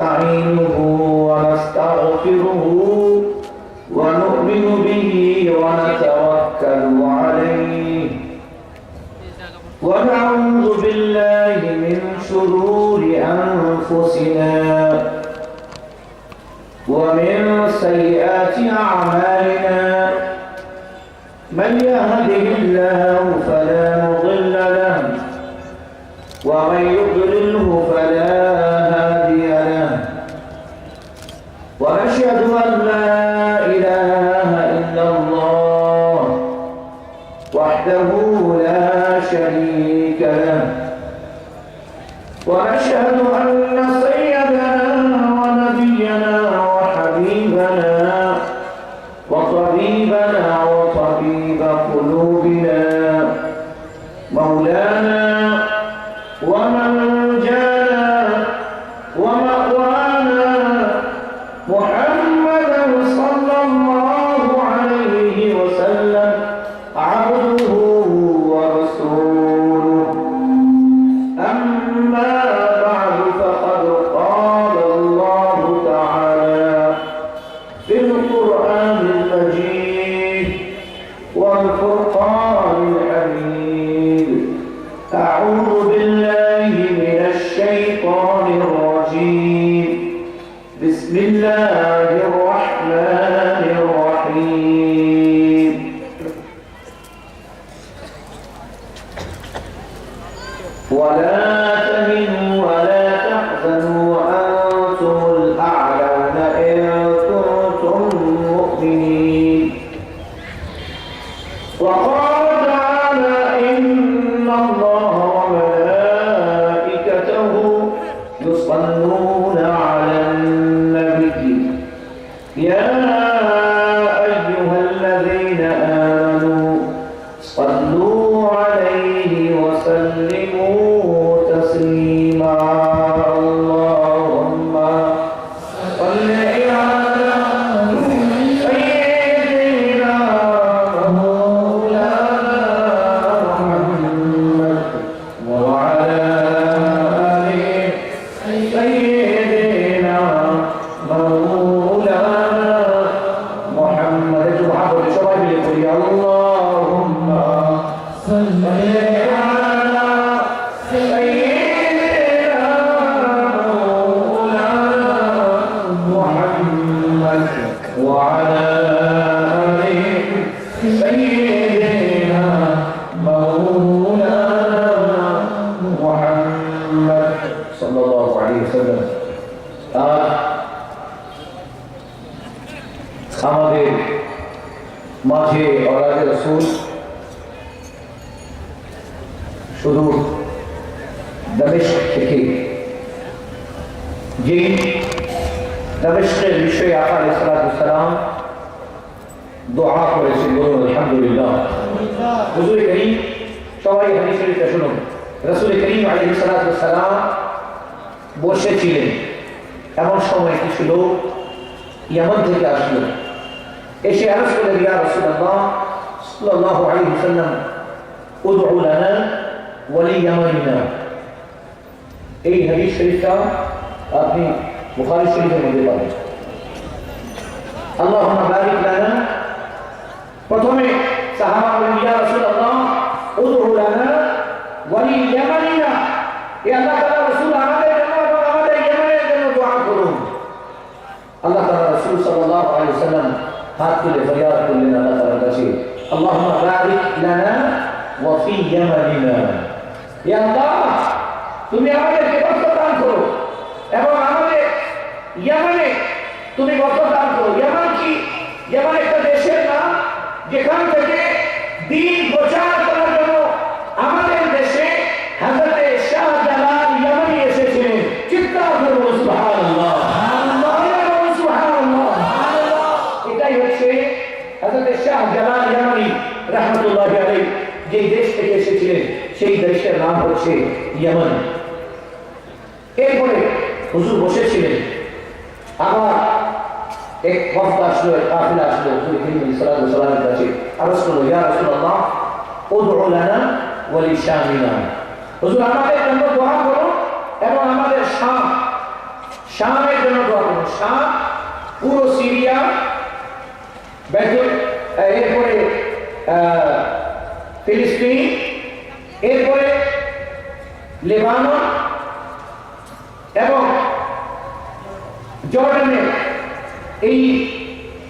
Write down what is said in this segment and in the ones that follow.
نستعينه ونستغفره ونؤمن به ونتوكل عليه ونعوذ بالله من شرور أنفسنا ومن سيئات أعمالنا من يهده الله فلا مضل له ومن يضلله فلا هادي له ونشهد أن لا إله إلا الله وحده لا شريك له ونشهد أن سيدنا ونبينا وحبيبنا وطبيبنا وطبيب قلوبنا مولانا ومن جانا ومأوانا محمدا صلى الله عليه وسلم عبده ورسوله أما بعد فقد قال الله تعالى في القرآن المجيد والفرقان الحميد أعوذ بالله من الشيطان الرجيم بسم الله الرحمن الرحيم ولا تهنوا ولا تحزنوا وأنتم الأعلون إن كنتم مؤمنين وقال تعالى إن الله وملائكته يصلون على النبي يا أيها الذين آمنوا صلوا عليه وسلموا تسليما اللهم صل على سيدنا مولانا محمد وعلى آله سيدنا مولانا محمد وعلى شباب يقول اللهم صل على سيدنا مولانا محمد وعلى آله سيدنا مولانا محمد صلى الله عليه وسلم আমাদের মাঝে আওলাদে রাসূল শুধু দামেস্ক থেকে যে দামেস্কের বিষয়ে আকা আলাইহিস সালাম দোয়া করেছেন বলুন আলহামদুলিল্লাহ। হুজুর করিম সবাই হাদিস শরীফটা শুনুন। রাসূল করিম আলাইহিস সালাম বসেছিলেন, এমন সময় কিছু লোক ইয়ামান থেকে আসলো, এসে আরজ করলেন ইয়া রাসূলুল্লাহ সাল্লাল্লাহু আলাইহি ওয়াসাল্লাম উদউ লানা ওয়া লিয়ামানিনা। এই হাদিস শরীফটা আপনি বুখারী শরীফের মধ্যে পাবেন। আল্লাহুম্মা বারিক লানা, প্রথমে সাহাবা বলেন ইয়া রাসূলুল্লাহ উদউ লানা ওয়া লিয়ামানিনা, হে আল্লাহ তাআলা রাসূল আমাদের জন্য এবং আমাদের ইয়ামানের জন্য দোয়া করুন। আল্লাহ তাআলা রাসূল সাল্লাল্লাহু আলাইহি ওয়াসাল্লাম হাত তুলে ফরিয়াদ করলেন আল্লাহ তাআলার কাছে, আল্লাহুম্মা বারিক লানা ওয়া ফি ইয়ামানিনা, হে আল্লাহ তুমি আমাদেরকে বরকত দান করো এবং আমাদের ইয়ামানে তুমি বরকত দান করো। ইয়ামান কি? ইয়ামান একটা দেশের নাম যেখান থেকে দ্বীন প্রচার করার জন্য আমাদের দেশে হযরত শাহজালাল ইয়ামানি এসেছিলেন। চিৎকার করুন সুবহানাল্লাহ, সুবহানাল্লাহ। এটাই হচ্ছে হযরত শাহজালাল ইয়ামানি রাহমাতুল্লাহি আলাইহি যে দেশ থেকে এসেছিলেন, সেই দেশের নাম হচ্ছে ইয়ামান। এরপরে হুজুর বসেছিলেন, আবার এক ওয়াফদ আসলো, এক কাফিলা আসলো হুজুর করিম সাল্লাল্লাহু আলাইহি ওয়াসাল্লামের কাছে, আরজ করলো ইয়া রাসূলুল্লাহ উদউ লানা ওয়া লিশামিনা, হুজুর আমাদের জন্য দোয়া করুন এবং আমাদের শাম শামের জন্য দোয়া করুন। শাম পুরো সিরিয়া, এরপরে ফিলিস্তিন, এরপরে লেবানন এবং জর্ডানের এই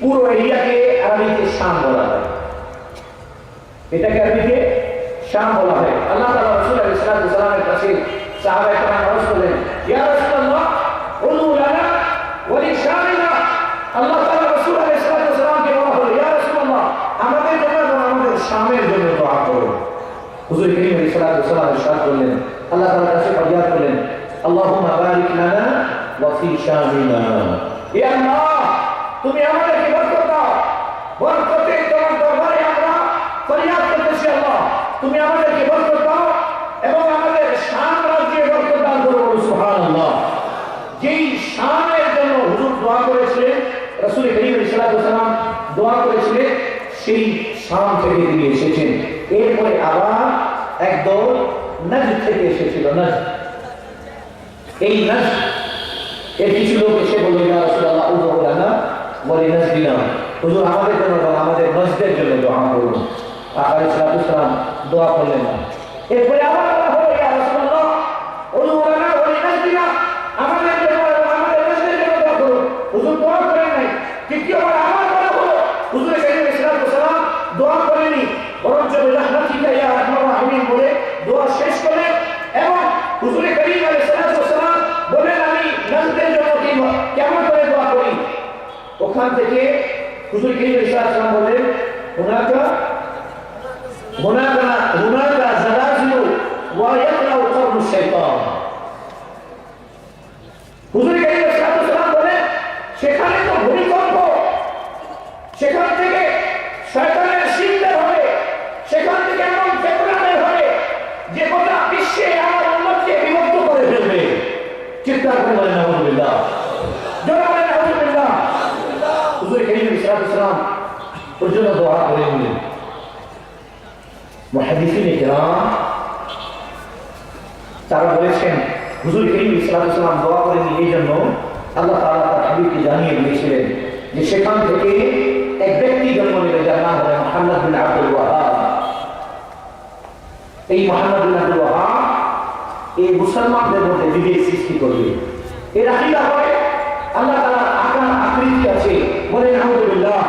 পুরো এরিয়াকে আরবিতে শাম বলা হয়। এটাকে আরবিতে শাম বলা হয়। আল্লাহ তাআলা রাসূল আলাইহিস সালামের কাছে সাহাবায়ে কেরাম আরজ করলেন, ইয়া রাসূলুল্লাহ উদু লানা ওয়া লিশামিনা। আল্লাহ তাআলা রাসূল আলাইহিস সালামকে বলা হলো, ইয়া রাসূলুল্লাহ আমাদের জন্য এবং আমাদের শামের জন্য দোয়া করুন। হুজুর করিম আলাইহিস সালাম ইরশাদ করলেন, আল্লাহ তাআলার কাছে ফরিয়াদ করলেন, আল্লাহুম্মা বারিক লানা ওয়া ফি শামিনা। ইয়া আল্লাহ তুমি আমাদেরকে বরকত দাও, বরকতে তোমার দরবারে আমরা ফরিয়াদ করতেছি। আল্লাহ তুমি আমাদেরকে বরকত দাও এবং আমাদের শাম রাজ্যে বরকত দান করো। সুবহানাল্লাহ। যেই শামের জন্য হুজুর দোয়া করেছিলেন, রাসূল করিম আলাইহিস সালাম দোয়া করেছিলেন, সেই শাম থেকে তিনি এসেছেন। এরপরে আবার একদল নজদ থেকে এসেছিল। নজদ, এই নজদ এর কিছু লোক এসে বলল, ইয়া রাসূলুল্লাহ উদু লানা ওয়া লিনাজদিনা। হুজুর আমাদের জন্য এবং আমাদের নজদের জন্য দোয়া করুন। আকা আলাইহিস সালাম দোয়া করলেন না। এরপরে আবার বলা হলো, ইয়া রাসূলুল্লাহ উদু লানা ওয়া লিনাজদিনা, আমাদের জন্য এবং আমাদের নজদের জন্য দোয়া করুন। হুজুর দোয়া করেন নাই। তৃতীয়বার আবার বলা হলো, হুজুর করিম আলাইহিস সালাম দোয়া করেননি, বরঞ্চ বিরহমাতিকা ইয়া আরহামার রাহিমিন বলে দোয়া শেষ করলেন এবং হুজুর করিম আলাইহিস সালাম বলেন, আমি নজদের জন্য কেমন করে দোয়া করি। ওখান থেকে হুজুর করিম আলাইহিস সালাম বলেন, হুনাকা জালাজিলু ওয়া ইয়াকরাউ কওলু শাইতান। হুজুর করিম আলাইহিস সালাম বলেন, সেখানে তো ভূমিকম্প, সেখান থেকে শয়তানের শিরদার হবে, সেখান থেকে এমন ফিতনা বের হবে যে গোটা বিশ্বে আমার উম্মতকে বিভক্ত করে ফেলবে। চিৎকার করে বলেন নাউযুবিল্লাহ, জোরে বলেন নাউযুবিল্লাহ। হুজুর করিম আলাইহিস সালাম পর্যন্ত দোয়া করেননি। মুহাদ্দিসিনে কেরাম তারা বলেছেন, হুজুর করিম আলাইহিস সালাম দোয়া করেননি এই জন্য আল্লাহ তাআলা তার হাবিবকে জানিয়ে দিয়েছিলেন যে সেখান থেকে এক ব্যক্তি জন্ম নেবে যার নাম হবে মুহাম্মদ বিন আব্দুল ওয়াহাব। এই মুহাম্মদ বিন আব্দুল ওয়াহাব এই মুসলমানদের মধ্যে বিভেদ সৃষ্টি করবে। এর আকীদা হয় আল্লাহ তাআলার আকার আকৃতি আছে, বলেন আলহামদুলিল্লাহ,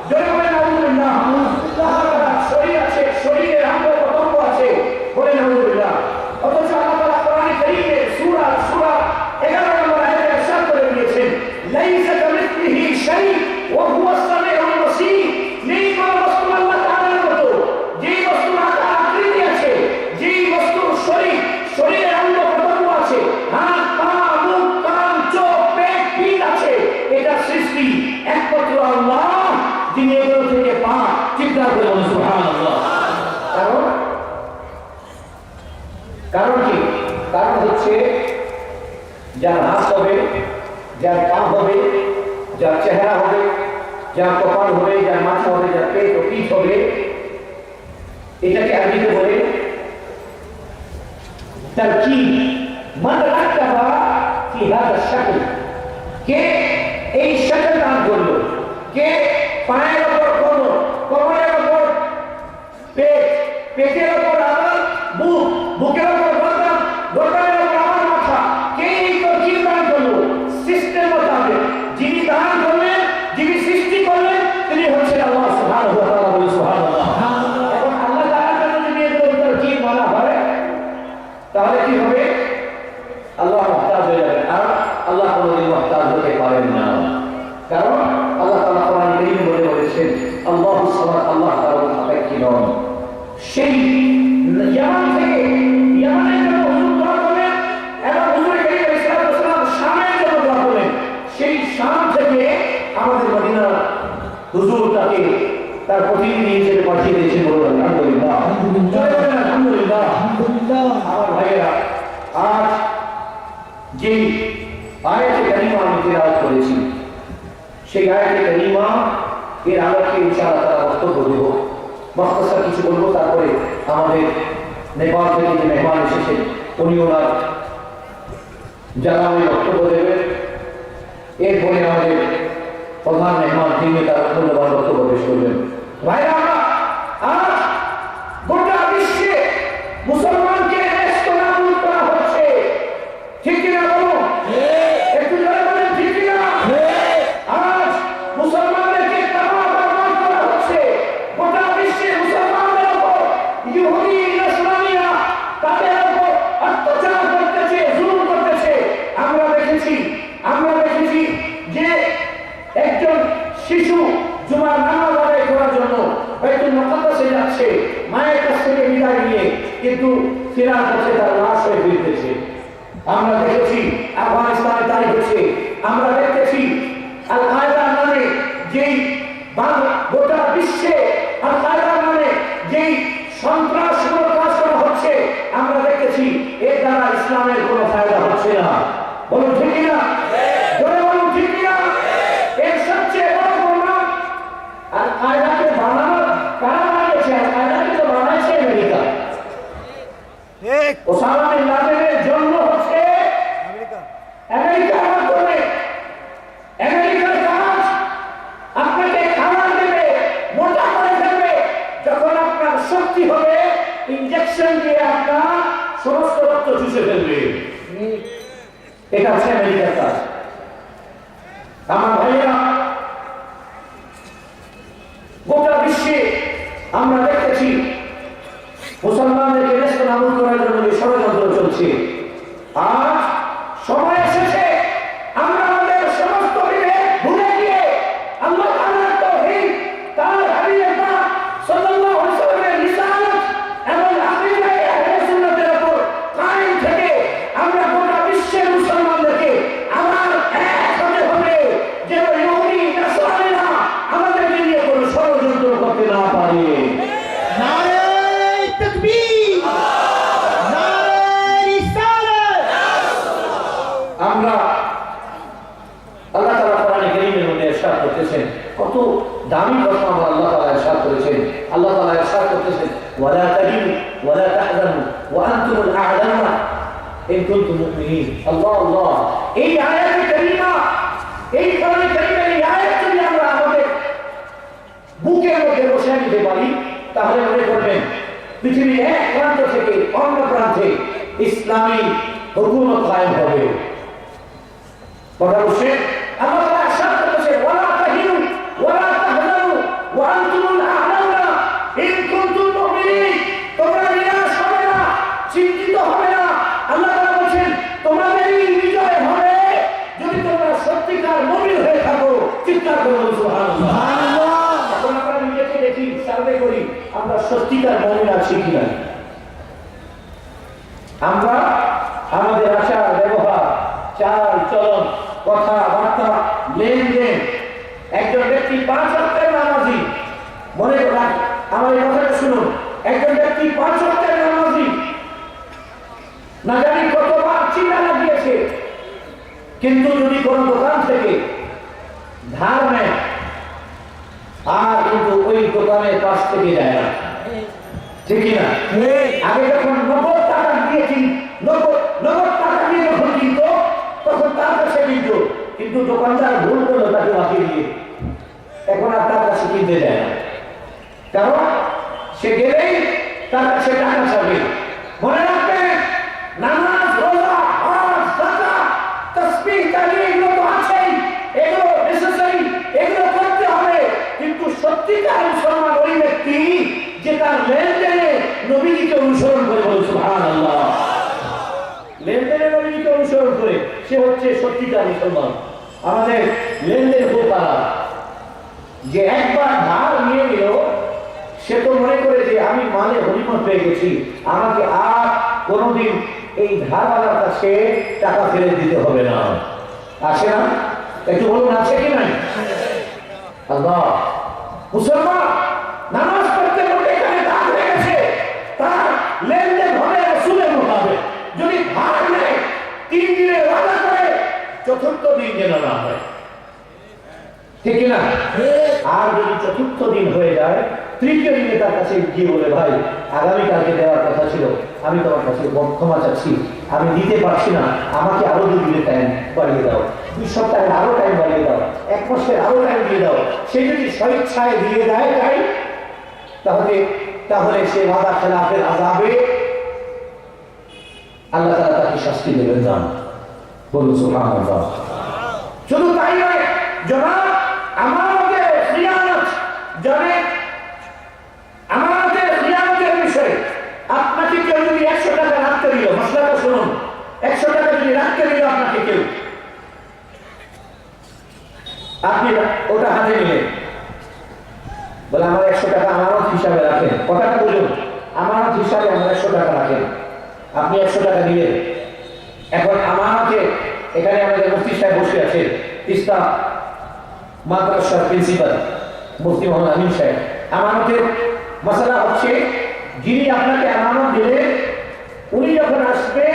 জোরে বলেন আলহামদুলিল্লাহ। আল্লাহ তাআলার শরীর আছে, শরীরের অঙ্গ প্রত্যঙ্গ আছে, বলেন আলহামদুলিল্লাহ। অথচ আল্লাহ তাআলা কোরআনে কারীমে সূরা 11 নম্বর আয়াতে ইরশাদ করে দিয়েছেন, লাইসা কামিসলিহি শাই ওয়া হুয়া আস-সামিউল বাসীর। নেই কোনো বস্তু আল্লাহ তাআলার মতো, যেই বস্তুর আকার আকৃতি আছে, যেই বস্তুর শরীরের অঙ্গ প্রত্যঙ্গ আছে, হাত পা মুখ কান চোখ পেট পিঠ আছে, এটা সৃষ্টি একমাত্র আল্লাহ, যিনি এগুলো থেকে পাক। চিৎকার করে বলুন সুবহানাল্লাহ। কারণ কি? কারণ হচ্ছে যার হাত হবে, যার পা হবে, যার চেহারা হবে, যার কপাল হবে, যার মাথা হবে, যার পেট ও পিঠ হবে, এটাকে আরবিতে বলে তারকিব। মান রাক্কাবা ফি হাযা শাকল, কে এই শাকল দান করলো, কে পায়ের উপর কোমর, কোমরের উপর পেট, পেটের উপর আবার বুক, বুকের উপর গর্দান, গর্দানের উপর আবার মাথা, কে এই তরকিব দান করলো? সিস্টেম মোতাবেক যিনি দান করলেন, যিনি সৃষ্টি করলেন, তিনি হচ্ছেন আল্লাহ সুবহানাহু ওয়া তাআলা। বলে সুবহানাল্লাহ। এবং আল্লাহ তাআলার জন্য যদি এগুলো তরকিব বলা হয় তাহলে কি হবে? আল্লাহ মুহতাজ হয়ে যাবেন, আর আল্লাহ কোনোদিন মুহতাজ হতে পারেন না। কারণ আল্লাহ তাআলা কোরআনে কারীমে বলেছেন, আল্লাহু সামাদ, আল্লাহ তাআলা মুতাকাব্বির নন। সেই ইয়ামান থেকে, ইয়ামানের জন্য হুজুর দোয়া করলেন এবং হুজুর করিম আলাইহিস সালাম শামের জন্য দোয়া করলেন। সেই শাম থেকে আমাদের মদিনা হুজুর তাকে তার প্রতিনিধি হিসেবে পাঠিয়ে দিয়েছেন। বলুন আলহামদুলিল্লাহ, আলহামদুলিল্লাহ, আলহামদুলিল্লাহ। আমার ভাইয়েরা, আজ যে আয়াতে কারিমা আমি তেলাওয়াত করেছি, সেই আয়াতে কারিমা এর আলোকে ইনশাআল্লাহ তাআলা বক্তব্য দেব। মুখতাসার কিছু বলবো, তারপরে আমাদের নেপাল থেকে যে মেহমান এসেছেন উনি ওনার জানানো বক্তব্য দেবেন। এরপরে আমাদের প্রধান মেহমান তিনি তার মূল্যবান বক্তব্য পেশ করবেন। ভাইরা আজ গোটা বিশ্বে মুসলমানকে নেস্তনাবুদ করা হচ্ছে, ঠিক কিনা বলো? একটু জোরে বলেন, ঠিক কিনা? আজ মুসলমানদেরকে তামাম করা হচ্ছে, গোটা বিশ্বে মুসলমানদের উপর ইহুদি নাসরানীরা তাদের উপর অত্যাচার করতেছে, জুলুম করতেছে। আমরা দেখেছি যে একজন শিশু জুমার নামাজ আদায় করার জন্য বাইতুল মুকাদ্দাসে যাচ্ছে মায়ের কাছ থেকে বিদায় নিয়ে, কিন্তু ফেরার পথে তার লাশ হয়ে ফিরতেছে। আমরা দেখেছি আফগানিস্তানে তাই হচ্ছে। আমরা দেখতেছি আল কায়দার নামে যেই গোটা বিশ্বে আল কায়দার নামে যেই সন্ত্রাসমূলক কাজ করা হচ্ছে, আমরা দেখতেছি এর দ্বারা ইসলামের কোনো ফায়দা হচ্ছে না। বলুন ঠিক কিনা? বলুন ঠিক কিনা? এর সবচেয়ে বড় প্রমাণ আল কায়দাকে বানানোর কারা বানিয়েছে? আল কায়দাকে তো বানাইছে আমেরিকা। ওসামা বিন লাদেনের জন্ম হচ্ছে আমেরিকার মাধ্যমে। আমেরিকার কাজ আপনাকে খাবার দেবে, মোটা করে দেবে, যখন আপনার শক্তি হবে ইনজেকশন দিয়ে আপনার সমস্ত রক্ত চুষে ফেলবে। এটা হচ্ছে আমেরিকার কাজ। আমার ভাইয়েরা, গোটা বিশ্বে আমরা দেখতেছি মুসলমানদেরকে নেস্তনাবুদ করার জন্য যে ষড়যন্ত্র চলছে। আজ সময় এসেছে আমরা আমাদের সমস্ত বিভেদ ভুলে গিয়ে আল্লাহ তাআলার তাওহীদ, তার হাবিবের নাম সাল্লাল্লাহু আলাইহি ওয়াসাল্লামের রিসালাত এবং আকীদা আহলে সুন্নাতের উপর কায়েম থেকে আমরা গোটা বিশ্বের মুসলমানদেরকে আবার এক হতে হবে, যেন ইহুদি নাসরানীরা আমাদেরকে নিয়ে কোনো ষড়যন্ত্র করতে না পারে। নারে তাকবীর, নারে রিসালাত। আমরা আল্লাহ তাআলা কোরআনে কারীমের মধ্যে ইরশাদ করতেছেন, কত দামি কথা আমরা আল্লাহ তাআলা ইরশাদ করেছেন। আল্লাহ তাআলা ইরশাদ করতেছেন, ওয়ালা তাহিনু ওয়ালা তাহজানু ওয়া আনতুমুল আ'লাউনা ইন কুনতুম মুমিনিন। আল্লাহ আল্লাহ, এই আয়াতে কারীমা, এই কোরআনে কারীমের এই আয়াত যদি আমরা আমাদের বুকের মধ্যে বসে নিতে পারি, তাহলে মনে করবেন পৃথিবীর এক প্রান্ত থেকে অন্য প্রান্তে ইসলামী হুকুমত কায়েম হবে। কথা বুঝছেন? আল্লাহ তাআলা ইরশাদ করেছেন, ওয়ালা তাহিনু ওয়ালা তাহজানু ওয়া আনতুমুল আ'লাউনা ইন কুনতুম মুমিনিন। তোমরা নিরাশ হবে না, চিন্তিত হবে না। আল্লাহ তাআলা বলেন তোমাদেরই বিজয় হবে যদি তোমরা সত্যিকার মুমিন হয়ে থাকো। চিৎকার করে বলুন সুবহানাল্লাহ। এখন আমরা নিজেকে দেখি, সার্ভে করি, আমরা সত্যিকার মুমিন আছি কিনা। আমরা আমাদের আচার ব্যবহার, চাল চলন, কথাবার্তা, লেনদেন, একজন ব্যক্তি 5 ওয়াক্তের নামাজি, মনে রাখ আমার এই কথাটা শুনুন, একজন ব্যক্তি 5 ওয়াক্তের নামাজি, না জানি কতবার চিন্তা লাগিয়েছে, কিন্তু যদি কোনো দোকান থেকে ধার নেয় আর কিন্তু ওই দোকানের পাশ থেকে যায় না, ঠিক না? আগে যখন নগদ টাকা দিয়েছি, নগদ টাকা দিয়ে যখন কিনত তখন তার কাছে কিনত, কিন্তু দোকানদার ভুল করলো তাকে বাকি দিয়ে, এখন আর তার কাছে কিনতে যায় না। কারণ সে গেলেই তার কাছে টাকা চাবে। মনে রাখবেন, নামাজ, রোজা, হজ, যাকাত, তাসবিহ, তাহলিল এগুলো তো আছেই, এগুলো নেসেসারি, এগুলো করতে হবে, কিন্তু সত্যিকার মুসলমান ওই ব্যক্তি যে তার লেনদেনে নবীজিকে অনুসরণ করে। বলুন সুবহানাল্লাহ। লেনদেনে নবীজিকে অনুসরণ করে সে হচ্ছে সত্যিকার মুসলমান। আমাদের লেনদেন খুব খারাপ। যে একবার ধার নিয়ে নিল সে তো মনে করে যে আমি মালে গনিমত পেয়ে গেছি, আমাকে আর কোনোদিন এই ধারওয়ালার কাছে টাকা ফেরত দিতে হবে না। আছে না? একটু বলুন, আছে কি নাই? আল্লাহ, মুসলমান নামাজ পড়তে পড়তে এখানে দাগ হয়ে গেছে, তার লেনদেন হবে রাসূলের মোতাবেক। যদি ধার নেয় 3 দিনের ওয়াদা করে, চতুর্থ দিন যেন না হয়, ঠিক না? আর যদি চতুর্থ দিন হয়ে যায়, তৃতীয় দিনে তার কাছে গিয়ে বলে, ভাই আগামীকালকে দেওয়ার কথা ছিল, আমি তোমার কাছে ক্ষমা চাচ্ছি, আমি দিতে পারছি না, আমাকে আরো 2 দিনের টাইম বাড়িয়ে দাও। 2 সপ্তাহের আরো টাইম বাড়িয়ে দাও, 1 মাসের আরো টাইম দিয়ে দাও। সে যদি স্বেচ্ছায় দিয়ে দেয় টাইম, তাহলে সে ওয়াদা খেলাফের আযাবে আল্লাহ তাআলা তাকে শাস্তি দেবেন না। বলুন সুবহানাল্লাহ। শুধু তাই নয় জনাব, আমানতের খিয়ানত, আমানতের খিয়ানতের বিষয়ে আপনাকে কেউ যদি 100 টাকা রাখতে দিল, মশলাটা শুনুন, 100 টাকা যদি রাখতে দিল আপনাকে কেউ, আপনি ওটা হাতে নিলেন, বলে আমার 100 টাকা আমানত হিসাবে রাখেন। কথাটা বলুন, আমানত হিসাবে আমার 100 টাকা রাখেন। আপনি 100 টাকা দিলেন। এখন আমানতে এখানে আমাদের মুফতি সাহেব বসে আছে, তিস্তা মাদ্রাসার প্রিন্সিপাল মুফতি মোহাম্মদ আমিন সাহেব। আমানতের মশলা হচ্ছে, যিনি আপনাকে আমানত দিলেন উনি যখন আসবে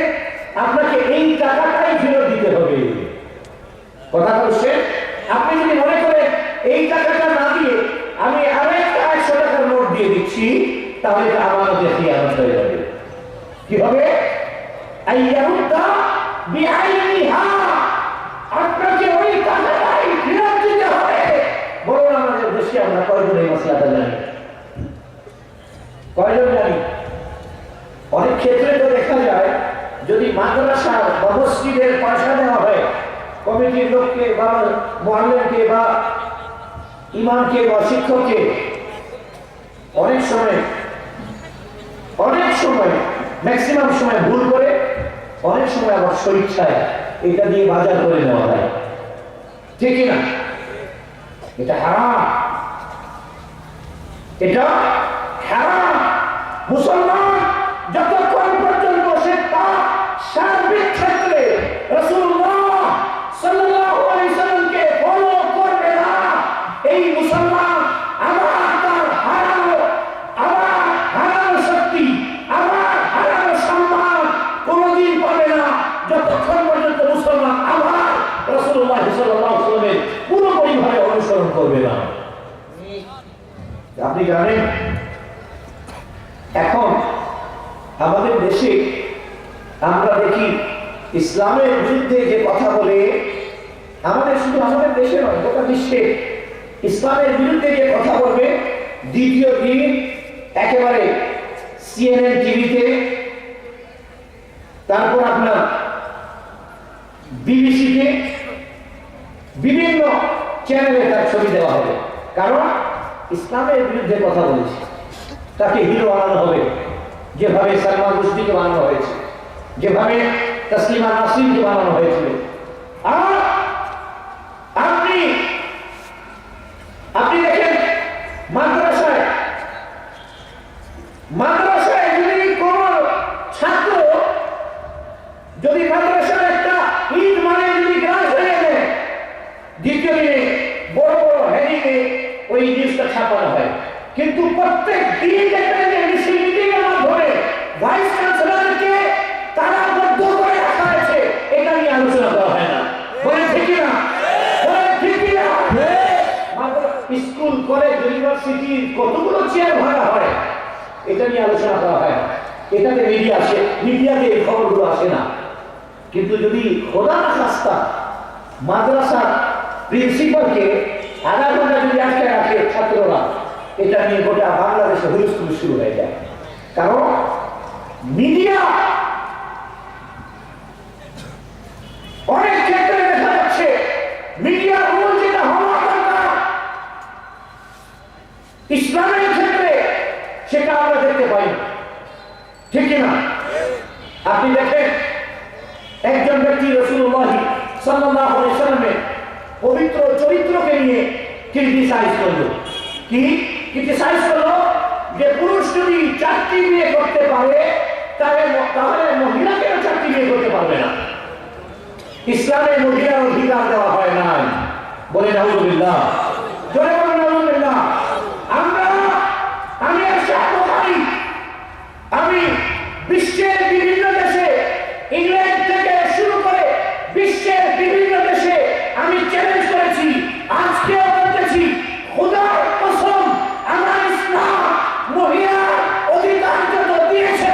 আপনাকে এই টাকাটাই ফেরত দিতে হবে। কথা বলছে, আপনি যদি মনে করেন এই টাকাটা না দিয়ে আমি আরেকটা 100 টাকার নোট দিয়ে দিচ্ছি, তাহলে আমানতের খিয়ানত হয়ে যাবে। কি হবে? আইয়ারুদ্দা বিআইনিহা, আপনাকে ওই টাকাটাই ফেরত দিতে হবে। বলুন আমাদের দেশে আমরা কয়জন এই মশলাটা জানি? কয়জন জানি? অনেক ক্ষেত্রে তো দেখা যায়, যদি মাদ্রাসা বা মসজিদের পয়সা দেওয়া হয়, কমিটির লোককে বা মুআল্লিমকে বা ইমামকে বা শিক্ষককে, অনেক সময় ম্যাক্সিমাম সময় ভুল করে, অনেক সময় আবার স্বেচ্ছায় এটা দিয়ে বাজার করে নেওয়া হয়। ঠিক না? এটা হারাম, এটা হারাম। মুসলমান যতক্ষণ পর্যন্ত সে তার সার্বিক ক্ষেত্রে রাসূলুল্লাহ সাল্লাল্লাহু আলাইহি সাল্লামকে ফলো করবে না, এই মুসলমান আবার তার হারানো শক্তি, আবার হারানো সম্মান কোনদিন পাবে না, যতক্ষণ পর্যন্ত মুসলমান আবার রাসূলুল্লাহ সাল্লাল্লাহু আলাইহি সাল্লামের পুরোপুরিভাবে অনুসরণ করবে না। আপনি জানেন, এখন আমাদের দেশে আমরা দেখি ইসলামের বিরুদ্ধে যে কথা বলে, শুধু আমাদের দেশে নয়, গোটা বিশ্বে ইসলামের বিরুদ্ধে যে কথা বলবে, দ্বিতীয় দিন একেবারে CNN টিভিতে, তারপর আপনার বিবিসিতে, বিভিন্ন চ্যানেলে তার ছবি দেওয়া হবে। কারণ ইসলামের বিরুদ্ধে কথা বলেছে, তাকে হিরো বানানো হবে, যেভাবে সালমান রুশদিকে বানানো হয়েছে, যেভাবে তসলিমা নাসরিনকে বানানো হয়েছিল। আর আপনি দেখেন, মাদ্রাসায় যদি কোন ছাত্র যদি মাদ্রাসার একটা ঈদ মানে যদি গ্রাস হয়ে যায়, দ্বিতীয় দিনে বড় বড় হেডিংয়ে ওই নিউজটা ছাপানো হয়। কিন্তু প্রত্যেক দিন দেখবেন যে মিছিল মিটিংয়ের মাধ্যমে ভাইস চ্যান্সেলরকে তারা বদ্ধ করে রাখা হয়েছে, এটা নিয়ে আলোচনা করা হয় না। বলে ঠিক না? স্কুল, কলেজ, ইউনিভার্সিটির কতগুলো চেয়ার ভাড়া হয়, এটা নিয়ে আলোচনা করা হয়। এটাতে মিডিয়াতে এই খবরগুলো আসে না। কিন্তু যদি খোদা না খাস্তা মাদ্রাসার প্রিন্সিপালকে আধা ঘন্টা যদি আটকে রাখে ছাত্ররা, এটা নিয়ে গোটা বাংলাদেশে হুলস্থুল শুরু হয়ে যায়। কারণ মিডিয়া অনেক ক্ষেত্রে দেখা যাচ্ছে, মিডিয়ার রোল যেটা হওয়া দরকার ইসলামের ক্ষেত্রে, সেটা আমরা দেখতে পাই না। ঠিক না? আপনি দেখেন, একজন ব্যক্তি রাসূলুল্লাহ সাল্লাল্লাহু আলাইহি সাল্লামের পবিত্র চরিত্রকে নিয়ে ক্রিটিসাইজ করলো। ক্রিটিসাইজ করলো যে পুরুষ যদি 4টি বিয়ে করতে পারে, তাহলে মহিলাকেও 4টি বিয়ে করতে পারবে না। ইসলামে মহিলার অধিকার দেওয়া হয় নাই। বলে নাউযুবিল্লাহ, জোরে বলে নাউযুবিল্লাহ। আমি বিশ্বের বিভিন্ন দেশে, ইংল্যান্ড থেকে শুরু করে বিশ্বের বিভিন্ন দেশে আমি চ্যালেঞ্জ করেছি, আজকেও বলতেছি, খোদার কসম, আমার ইসলাম মহিলার অধিকার যত দিয়েছে,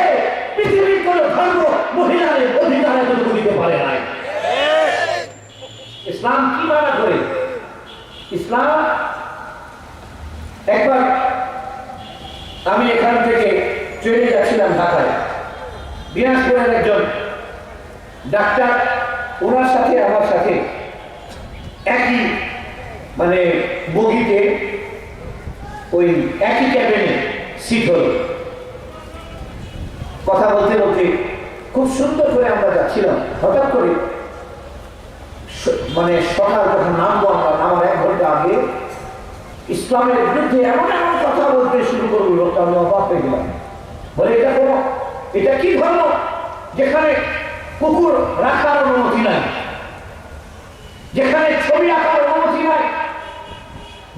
পৃথিবীর কোন ধর্ম মহিলাদের অধিকার এতটুকু দিতে পারে নাই। করে ইসলাম। একবার আমি এখান থেকে ট্রেনে যাচ্ছিলাম ঢাকায়, দিনাজপুরের একজন ডাক্তার, ওনার সাথে আমার সাথে একই মানে বগিতে ওই একই ক্যাবিনে সিট হল। কথা বলতে বলতে খুব সুন্দর করে আমরা যাচ্ছিলাম, হঠাৎ করে মানে সকাল যখন নামবো আমরা, নামার 1 ঘন্টা আগে ইসলামের বিরুদ্ধে এমন এমন কথা বলতে শুরু করবো, লোকটা আমি অবাক হয়ে গেলাম। বলে এটা কি ধর্ম যেখানে কুকুর রাখার অনুমতি নাই, যেখানে ছবি আঁকার অনুমতি নাই,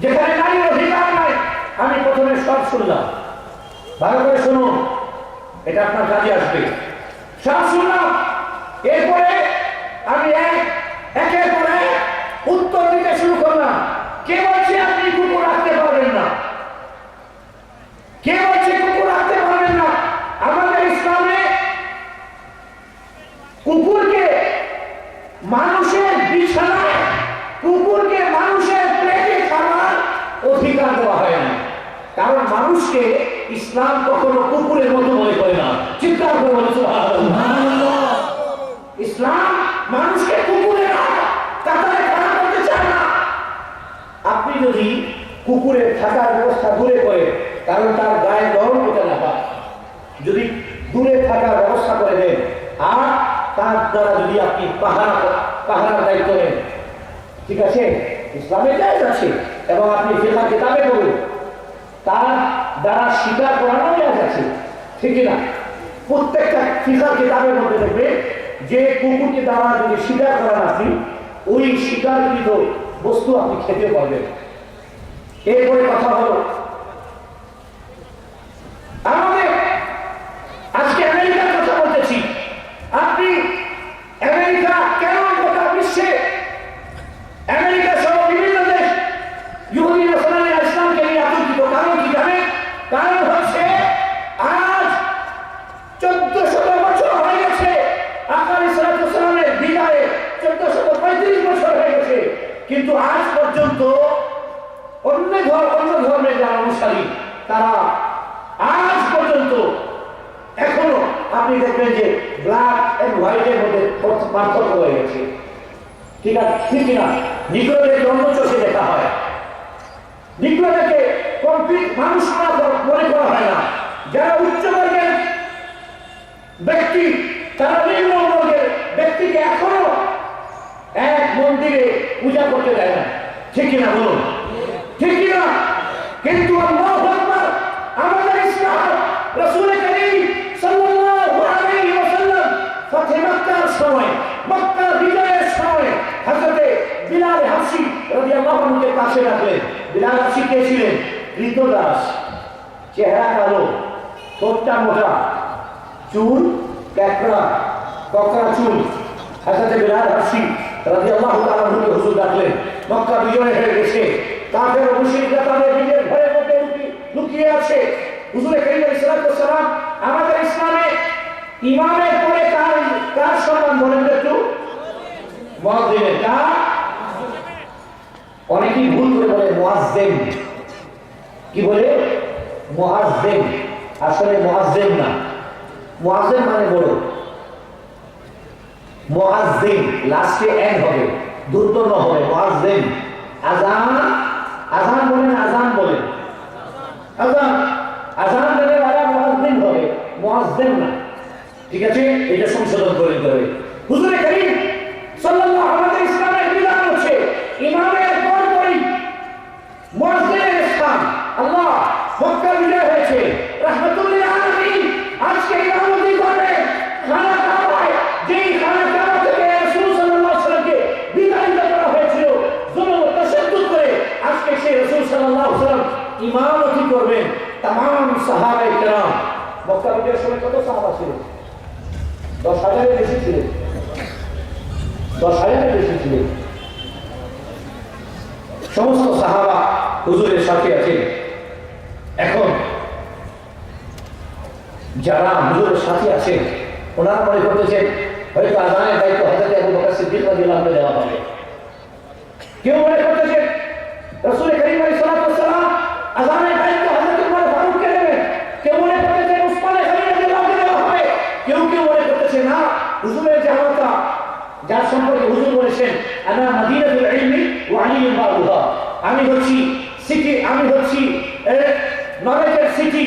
যেখানে নারীর অধিকার নাই। আমি প্রথমে সব শুনলাম, ভালো করে শুনুন, এটা আপনার কাজে আসবে। সব শুনলাম, এরপরে আমি একের পর এক উত্তর দিতে শুরু করলাম। কে বলছে আপনি কুকুর রাখতে পারবেন না? কে বলছে কুকুর রাখতে পারবেন না? আমাদের ইসলামে কুকুরকে মানুষের বিছানায়, কুকুরকে মানুষের পেটে খাওয়ার অধিকার দেওয়া হয় না। কারণ মানুষকে ইসলাম কখনো কুকুরের মতো মনে করে না। চিৎকার করে বলছে সুবহানাল্লাহ। ইসলাম মানুষকে কুকুরের কাতারে খাড়া করতে চায় না। আপনি যদি কুকুরের থাকার ব্যবস্থা দূরে করে, কারণ তার গায়ে গরম হতে না পায়, যদি দূরে থাকার ব্যবস্থা করে দেন, আর তার দ্বারা যদি আপনি পাহারার দায়িত্ব নেন, ঠিক আছে, ইসলামে জায়েজ আছে। এবং আপনি ফিকহ কিতাবে পড়ুন, তার দ্বারা শিকার করানো জায়েজ আছে, ঠিক না? প্রত্যেকটা ফিকহ কিতাবের মধ্যে দেখবে যে কুকুরকে দ্বারা যদি শিকার করান আপনি, ওই শিকারকৃত বস্তু আপনি খেতে পারবেন। এরপরে কথা হলো আমাদের আজকে আমেরিকার কথা বলতেছি। আপনি আমেরিকা কেন গোটা বিশ্বে, আমেরিকা সহ বিভিন্ন দেশ ইহুদি মুসলমানরা ইসলামকে নিয়ে আতঙ্কিত? কারণ কি জানেন? কারণ হচ্ছে আজ 1400 বছর হয়ে গেছে আকার ইসলামের বিদায়ে, 1435 বছর হয়ে গেছে, কিন্তু আজ পর্যন্ত অন্য ধর্মের যারা অনুসারী তারা আজ পর্যন্ত এখনো আপনি দেখবেন যে ব্ল্যাক এন্ড হোয়াইটের মধ্যে পার্থক্য হয়ে গেছে, ঠিক আছে, ঠিক না? নিগ্রোদের জন্ম চোখে দেখা হয়, নিগ্রোদেরকে কমপ্লিট মানুষ মনে করা হয় না। যারা উচ্চ বর্গের ব্যক্তি, তারা নিম্ন বর্গের ব্যক্তিকে এখনো এক মন্দিরে পূজা করতে দেয় না, ঠিক কিনা বলুন? ঠিক কিনা? কিন্তু আল্লাহু আকবার, আমাদের ইসলাম রাসূল করিম সাল্লাল্লাহু আলাইহি ওয়াসাল্লাম ফতহ মক্কার সময়, মক্কা বিজয়ের সময় হযরতে বিলাল হাবশী রাদিয়াল্লাহু আনহুকে পাশে রাখলেন। বিলাল হাবশী কে ছিলেন? কৃতদাস, চেহারা কালো, ঠোঁটটা মোটা, চুল ক্যাকড়া, ককড়া চুল। হযরতে বিলাল হাবশী রাদিয়াল্লাহু তাআলা আনহুকে হুজুর ডাকলেন। মক্কা বিজয় হয়ে গেছে, কাফের ও মুশরিকরা তাদের নিজের ঘরের মধ্যে লুকিয়ে আছে। হুজুর করিম সাল্লাল্লাহু আলাইহি ওয়াসাল্লাম আমাদের ইসলামে ইমামের পরে কার সম্মান বলেন একটু? মুয়াজ্জিনের। কার? অনেকেই ভুল করে বলে মুয়াজ্জিন। কি বলে? মুয়াজ্জিন। আসলে মুয়াজ্জিন না, মুয়াজ্জিন মানে বড়, মুয়াজ্জিন লাস্টে এন হবে, দ্রুত ন হবে, মুয়াজ্জিন। আযান, আযান বলেন, আযান বলেন, আযান, আযান বলে ওরা মুয়াজ্জিন হবে, মুয়াজ্জিন না, ঠিক আছে? এটা সংশোধন করে দিতে হবে। হুজুর করিম সাল্লাল্লাহু আলাইহি ইসলামের বিধান হচ্ছে ইমামের পরপরই মুয়াজ্জিনের স্থান। আল্লাহ মক্কা বিজয় হয়েছে, রাহমাতুল লিল আলামিন আজকে ইমামতি করবে খানা কাবায়, যেই খানা কাবা থেকে রাসূল সাল্লাল্লাহু আলাইহি ওয়াসাল্লামকে বিতাড়িত করা হয়েছিল জুলুম ও তাশাদ্দুদ করে, আজকে সেই রাসূল সাল্লাল্লাহু আলাইহি ওয়াসাল্লাম ইমামতি করবেন। तमाम সাহাবায়ে কেরাম, মক্কা বিজয়ের সময় কত সাহাবা ছিলেন? 10,000 এর বেশি ছিলেন, 10,000 এর বেশি ছিলেন। সমস্ত সাহাবা হুজুরের সাথে আছেন। এখন যারা হুজুরের সাথে আছেন ওনারা মনে করতেছেন হয়তো আযানের দায়িত্ব হযরত আবু বকর সিদ্দিক রাদিয়াল্লাহু আনহু দেওয়া হবে। কেউ মনে করতেছে রাসূল করিম আলাইহিস সালাম আযানের দায়িত্ব হযরত উমর ফারুককে দেবেন, কেউ মনে করতেছে উসমান গনি রাদিয়াল্লাহু দেওয়া হবে, কেউ মনে করতেছে না হুজুরের জামাতা যার সম্পর্কে হুজুর বলেছেন আনা মদিনাতুল ইলমি ওয়া আলিয়ুল বাবুহা, আমি হচ্ছি সিটি, আমি হচ্ছি নলেজের সিটি,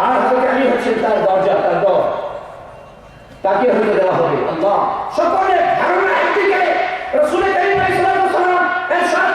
আর হযরত আলী হচ্ছেন তার দরজা, তার দর, তাকে হতে দেওয়া হবে। আল্লাহ সকলের ধারণা একদিকে রাসূল করিম আলাইহিস সালাম এরশাদ